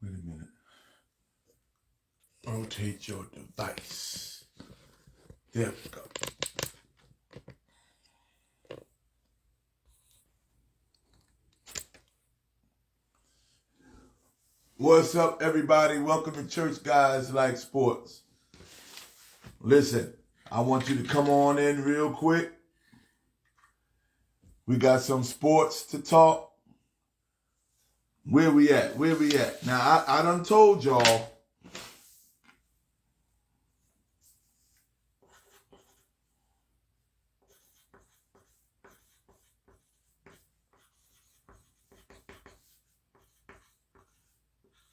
Wait a minute. Rotate your device. There we go. What's up, everybody? Welcome to Church Guys Like Sports. Listen, I want you to come on in real quick. We got some sports to talk. Where we at? Now, I done told y'all.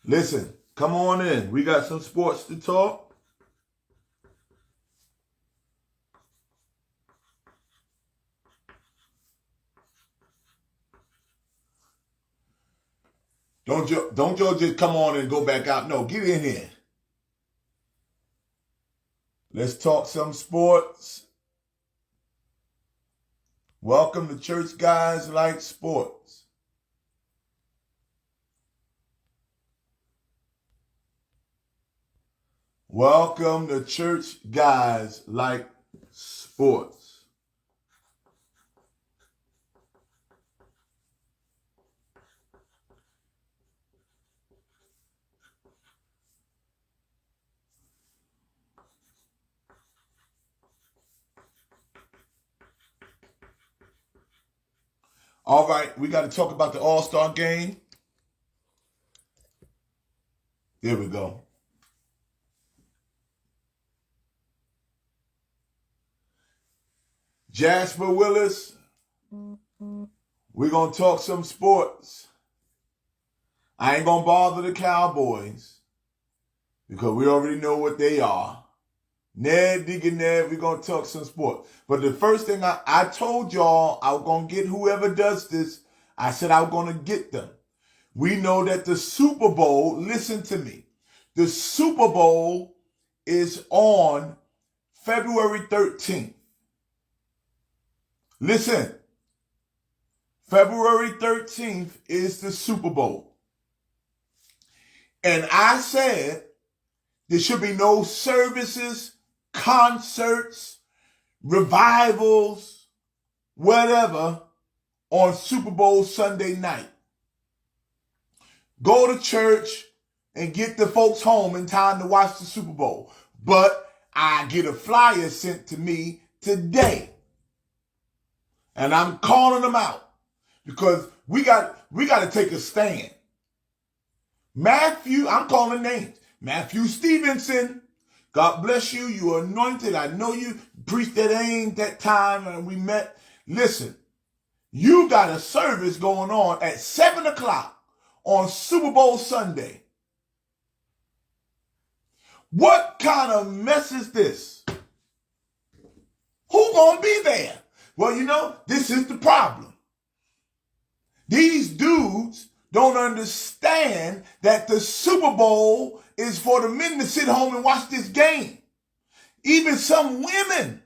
Listen, come on in. We got some sports to talk. Don't y'all just come on and go back out. No, get in here. Let's talk some sports. Welcome to Church Guys Like Sports. Welcome to Church Guys Like Sports. All right, we got to talk about the All-Star game. There we go. Jasper Willis, we're going to talk some sports. I ain't going to bother the Cowboys because we already know what they are. Ned, Digger, Ned, we're going to talk some sports. But the first thing I told y'all, I was going to get whoever does this. I said I was going to get them. We know that the Super Bowl, listen to me, the Super Bowl is on February 13th. Listen, February 13th is the Super Bowl. And I said there should be no services, concerts, revivals, whatever, on Super Bowl Sunday night. Go to church and get the folks home in time to watch the Super Bowl. But I get a flyer sent to me today. And I'm calling them out because we got to take a stand. Matthew, I'm calling names. Matthew Stevenson, God bless you. You are anointed. I know you preached that ain't that time and we met. Listen, you got a service going on at 7 o'clock on Super Bowl Sunday. What kind of mess is this? Who gonna be there? Well, you know, this is the problem. These dudes don't understand that the Super Bowl is for the men to sit home and watch this game. Even some women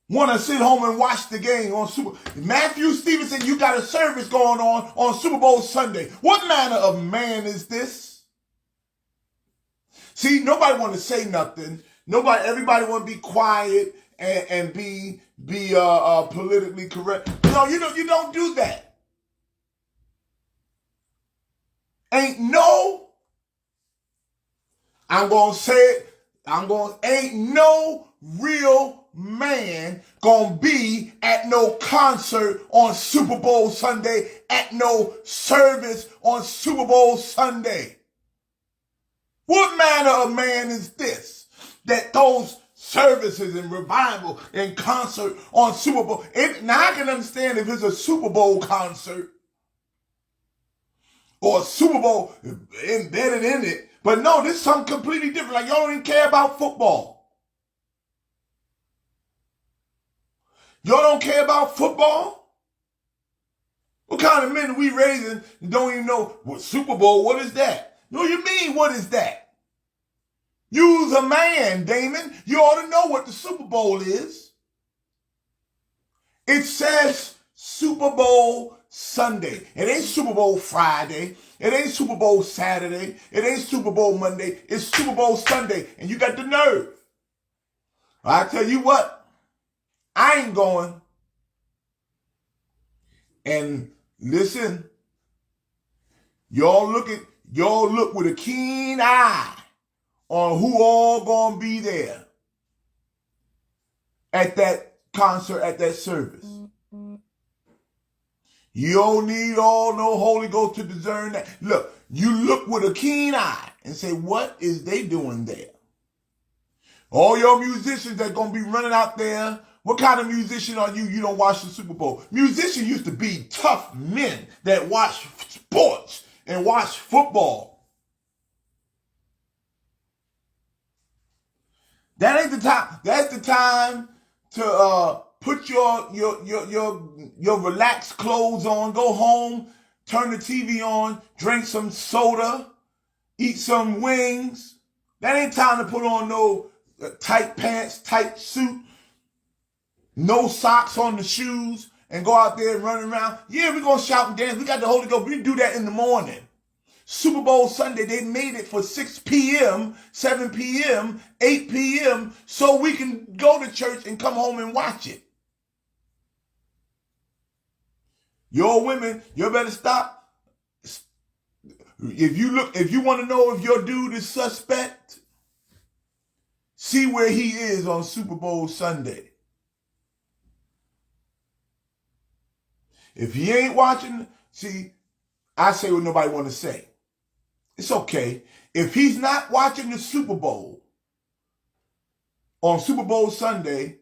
want to sit home and watch the game on Super Bowl. Matthew Stevenson, you got a service going on Super Bowl Sunday. What manner of man is this? See, nobody want to say nothing. Everybody want to be quiet and be politically correct. No, you don't do that. Ain't no real man gonna be at no concert on Super Bowl Sunday, at no service on Super Bowl Sunday. What manner of man is this that those services and revival and concert on Super Bowl? Now I can understand if it's a Super Bowl concert or a Super Bowl embedded in it. But no, this is something completely different. Like y'all don't even care about football. Y'all don't care about football? What kind of men are we raising and don't even know what Super Bowl, what is that? No, you mean, what is that? You's a man, Damon. You ought to know what the Super Bowl is. It says Super Bowl Sunday. It ain't Super Bowl Friday. It ain't Super Bowl Saturday. It ain't Super Bowl Monday. It's Super Bowl Sunday. And you got the nerve. I tell you what, I ain't going. And listen, y'all look with a keen eye on who all gonna be there at that concert, at that service. You don't need all no Holy Ghost to discern that. Look, you look with a keen eye and say, what is they doing there? All your musicians that gonna be running out there. What kind of musician are you? You don't watch the Super Bowl. Musicians used to be tough men that watch sports and watch football. That ain't the time. That's the time to put your relaxed clothes on, go home, turn the TV on, drink some soda, eat some wings. That ain't time to put on no tight pants, tight suit, no socks on the shoes, and go out there and run around. Yeah, we're going to shout and dance. We got the Holy Ghost. We do that in the morning. Super Bowl Sunday, they made it for 6 p.m., 7 p.m., 8 p.m., so we can go to church and come home and watch it. Your women, you better stop. If you want to know if your dude is suspect, see where he is on Super Bowl Sunday. If he ain't watching, see, I say what nobody want to say. It's okay. If he's not watching the Super Bowl on Super Bowl Sunday,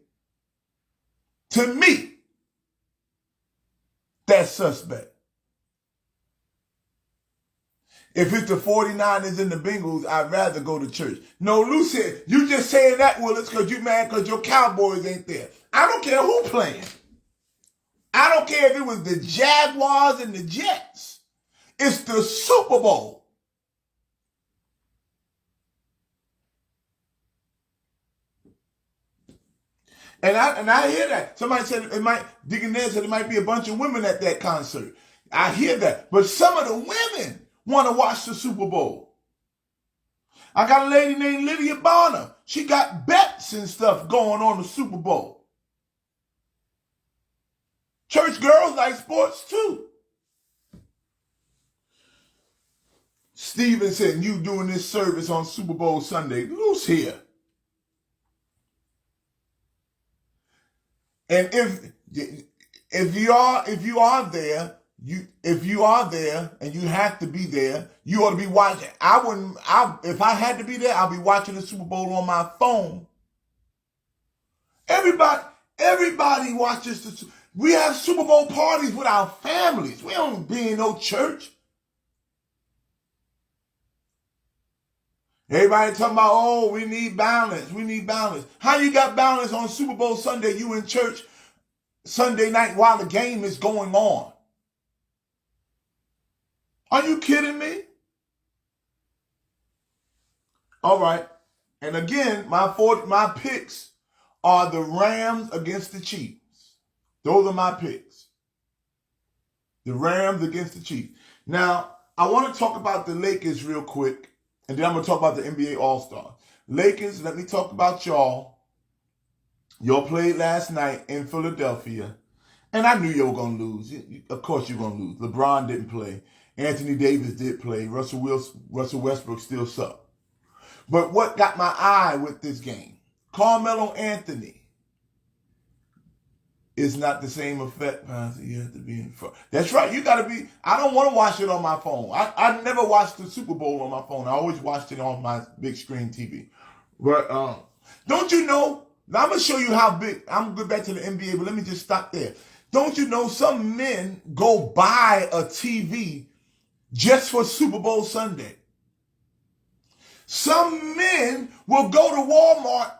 to me, that's suspect. If it's the 49ers and the Bengals, I'd rather go to church. No, Lou said, you just saying that, Willis, because you mad because your Cowboys ain't there. I don't care who playing. I don't care if it was the Jaguars and the Jets. It's the Super Bowl. And I hear that. Somebody said Deacon Ned said it might be a bunch of women at that concert. I hear that. But some of the women want to watch the Super Bowl. I got a lady named Lydia Bonner. She got bets and stuff going on the Super Bowl. Church girls like sports too. Steven said, you doing this service on Super Bowl Sunday. Who's here? And if you are there and you have to be there, you ought to be watching. If I had to be there, I'll be watching the Super Bowl on my phone. Everybody watches the. We have Super Bowl parties with our families. We don't be in no church. Everybody talking about, oh, we need balance. We need balance. How you got balance on Super Bowl Sunday? You in church Sunday night while the game is going on. Are you kidding me? All right. And again, my picks are the Rams against the Chiefs. Those are my picks. The Rams against the Chiefs. Now, I want to talk about the Lakers real quick. And then I'm going to talk about the NBA All-Star. Lakers, let me talk about y'all. Y'all played last night in Philadelphia. And I knew you were going to lose. Of course you're going to lose. LeBron didn't play. Anthony Davis did play. Russell Westbrook still sucked. But what got my eye with this game? Carmelo Anthony is not the same effect. You have to be in front. That's right. You got to be. I don't want to watch it on my phone. I never watched the Super Bowl on my phone. I always watched it on my big screen TV. But don't you know? Now I'm going to show you how big. I'm going to go back to the NBA, but let me just stop there. Don't you know some men go buy a TV just for Super Bowl Sunday? Some men will go to Walmart,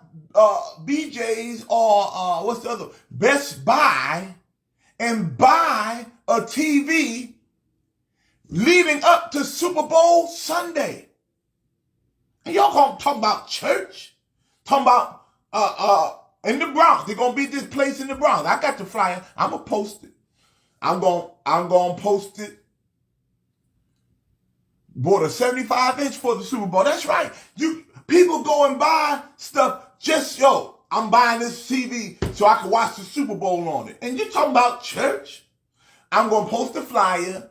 BJ's, or what's the other? Best Buy, and buy a TV leading up to Super Bowl Sunday. And y'all gonna talk about church? Talking about in the Bronx. They're gonna be this place in the Bronx. I got the flyer. I'm gonna post it. I'm going to post it. Bought a 75-inch for the Super Bowl. That's right. People go and buy stuff I'm buying this TV so I can watch the Super Bowl on it. And you're talking about church? I'm going to post the flyer.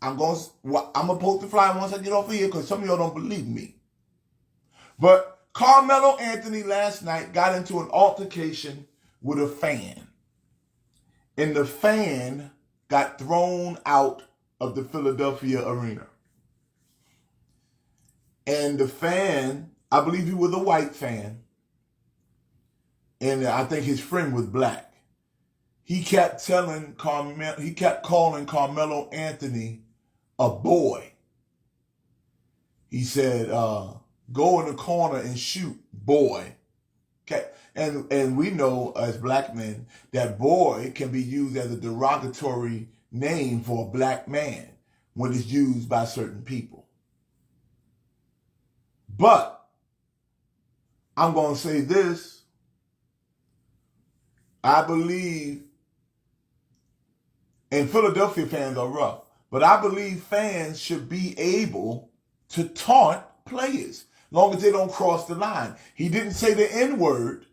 I'm going to post the flyer once I get off of here because some of y'all don't believe me. But Carmelo Anthony last night got into an altercation with a fan. And the fan got thrown out of the Philadelphia arena. And the fan, I believe he was a white fan, and I think his friend was black. He kept calling Carmelo Anthony a boy. He said, go in the corner and shoot, boy. Okay. And we know as black men that boy can be used as a derogatory name for a black man when it's used by certain people. But I'm going to say this. I believe, and Philadelphia fans are rough, but I believe fans should be able to taunt players, as long as they don't cross the line. He didn't say the N-word.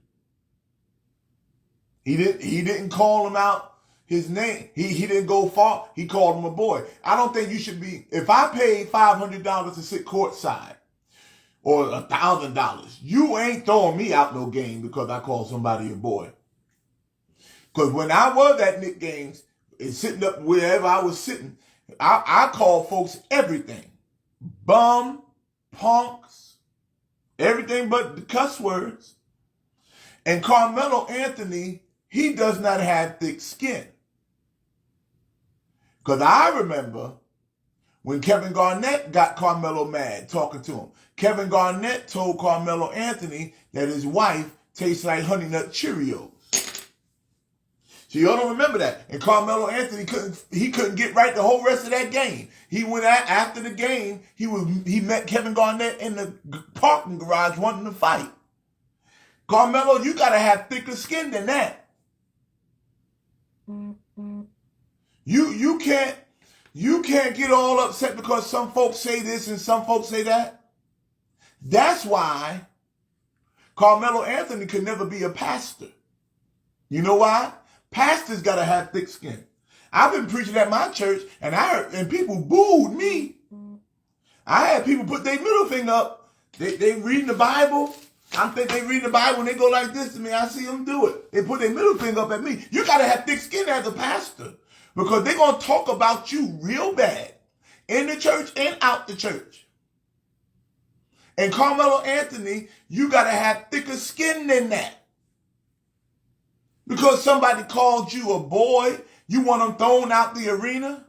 He didn't call him out his name. He didn't go far. He called him a boy. I don't think you should be, if I paid $500 to sit courtside, or $1,000, you ain't throwing me out no game because I called somebody a boy. Because when I was at Knick games and sitting up wherever I was sitting, I called folks everything. Bum, punks, everything but the cuss words. And Carmelo Anthony, he does not have thick skin. Because I remember when Kevin Garnett got Carmelo mad talking to him. Kevin Garnett told Carmelo Anthony that his wife tastes like Honey Nut Cheerios. So y'all don't remember that. And Carmelo Anthony couldn't get right the whole rest of that game. He went out after the game. He met Kevin Garnett in the parking garage wanting to fight. Carmelo, you gotta have thicker skin than that. You can't get all upset because some folks say this and some folks say that. That's why Carmelo Anthony could never be a pastor. You know why? Pastors gotta have thick skin. I've been preaching at my church and people booed me. I had people put their middle finger up. They reading the Bible. I'm thinking they reading the Bible and they go like this to me. I see them do it. They put their middle finger up at me. You gotta have thick skin as a pastor because they're gonna talk about you real bad in the church and out the church. And Carmelo Anthony, you got to have thicker skin than that. Because somebody called you a boy, you want them thrown out the arena?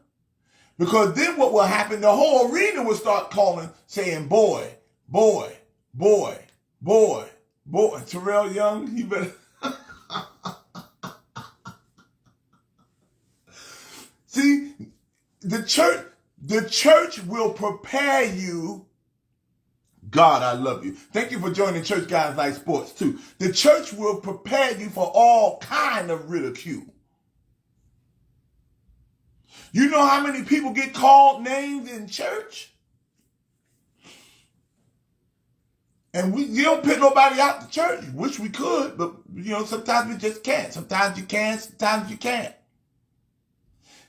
Because then what will happen, the whole arena will start saying boy, boy, boy, boy, boy. Terrell Young, you better... See, the church will prepare you. God, I love you. Thank you for joining Church Guys Like Sports too. The church will prepare you for all kind of ridicule. You know how many people get called names in church? And you don't pick nobody out the church. Wish we could, but sometimes we just can't. Sometimes you can, sometimes you can't.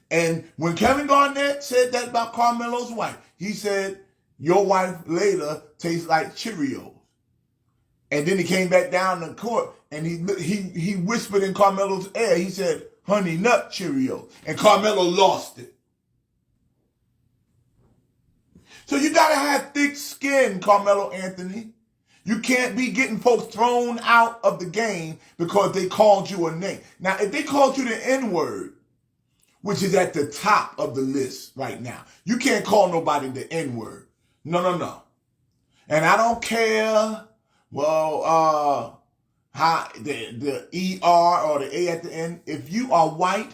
And when Kevin Garnett said that about Carmelo's wife, he said, your wife later tastes like Cheerios. And then he came back down to court and he whispered in Carmelo's ear. He said, Honey Nut Cheerios. And Carmelo lost it. So you got to have thick skin, Carmelo Anthony. You can't be getting folks thrown out of the game because they called you a name. Now, if they called you the N-word, which is at the top of the list right now, you can't call nobody the N-word. No. And I don't care, how the E-R or the A at the end. If you are white,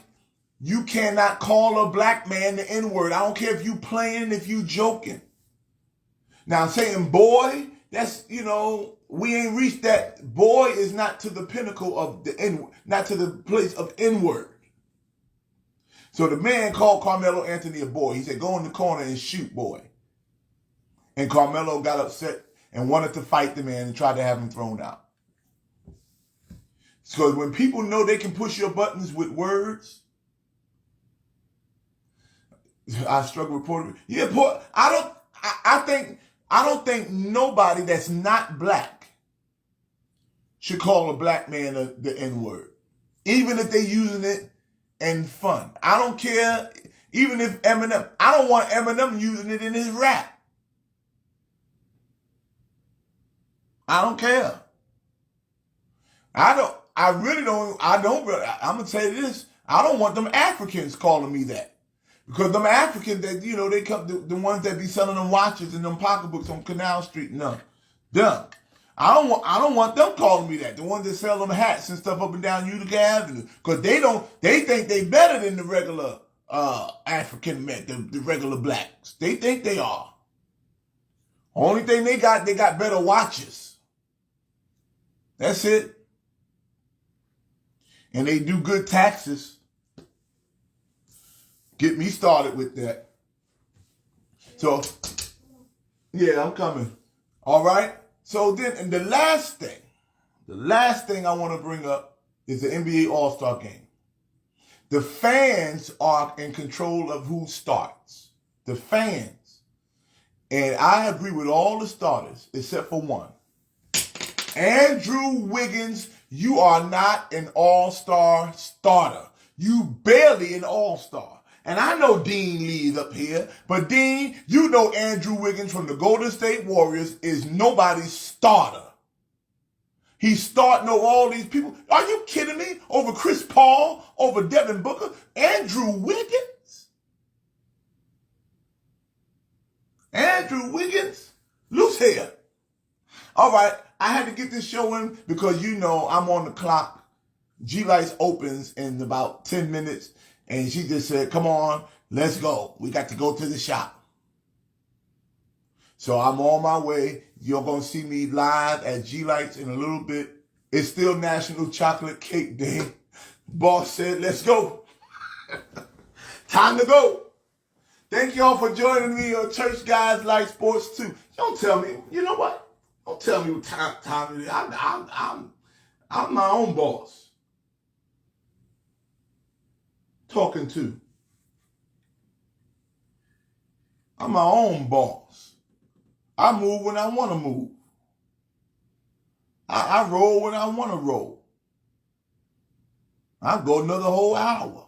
you cannot call a black man the N-word. I don't care if you playing, if you joking. Now, saying boy, that's, we ain't reached that. Boy is not to the pinnacle of the N-word, not to the place of N-word. So the man called Carmelo Anthony a boy. He said, go in the corner and shoot, boy. And Carmelo got upset and wanted to fight the man and tried to have him thrown out. So when people know they can push your buttons with words, I struggle with Puerto Rico. Yeah, I don't think nobody that's not black should call a black man the N-word. Even if they're using it in fun. I don't care. Even if Eminem, I don't want Eminem using it in his rap. I don't care. I'm going to say this. I don't want them Africans calling me that. Because them Africans that, they come, the ones that be selling them watches and them pocketbooks on Canal Street, no. Dumb. I don't want them calling me that. The ones that sell them hats and stuff up and down Utica Avenue. Because they think they better than the regular African men, the regular blacks. They think they are. Only thing they got better watches. That's it. And they do good taxes. Get me started with that. So, yeah, I'm coming. All right? So then, and the last thing I want to bring up is the NBA All-Star Game. The fans are in control of who starts. The fans. And I agree with all the starters except for one. Andrew Wiggins, you are not an all-star starter. You barely an all-star. And I know Dean Lee is up here, but Dean, you know Andrew Wiggins from the Golden State Warriors is nobody's starter. He's starting over all these people. Are you kidding me? Over Chris Paul, over Devin Booker, Andrew Wiggins? Andrew Wiggins? Loose hair. All right, I had to get this show in because I'm on the clock. G-Lights opens in about 10 minutes. And she just said, come on, let's go. We got to go to the shop. So I'm on my way. You're going to see me live at G-Lights in a little bit. It's still National Chocolate Cake Day. Boss said, let's go. Time to go. Thank y'all for joining me on Church Guys Like Sports Too. Don't tell me, you know what? Don't tell me what time it is. I'm my own boss. Talking to. I'm my own boss. I move when I want to move. I roll when I want to roll. I go another whole hour.